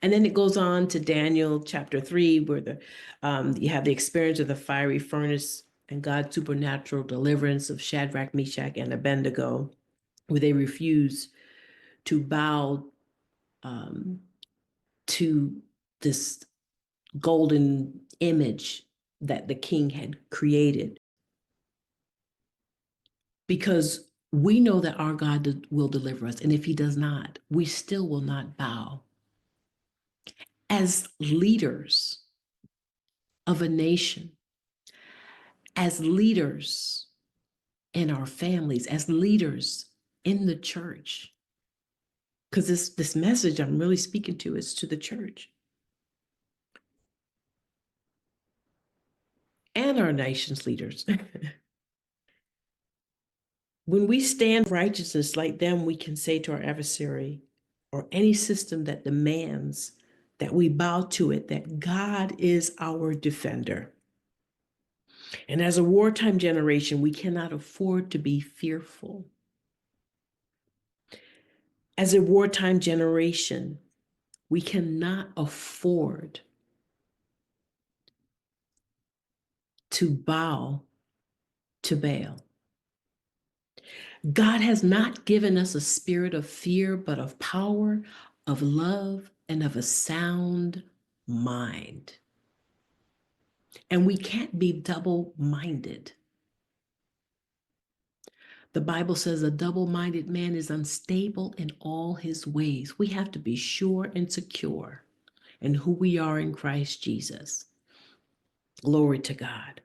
And then it goes on to Daniel chapter 3, where you have the experience of the fiery furnace and God's supernatural deliverance of Shadrach, Meshach, and Abednego, where they refuse to bow to this golden image that the king had created. Because we know that our God will deliver us. And if he does not, we still will not bow. As leaders of a nation, as leaders in our families, as leaders in the church, because this message I'm really speaking to is to the church and our nation's leaders. When we stand righteousness like them, we can say to our adversary or any system that demands that we bow to it, that God is our defender. And as a wartime generation, we cannot afford to be fearful. As a wartime generation, we cannot afford to bow to Baal. God has not given us a spirit of fear, but of power, of love, and of a sound mind. And we can't be double-minded. The Bible says a double-minded man is unstable in all his ways. We have to be sure and secure in who we are in Christ Jesus. Glory to God.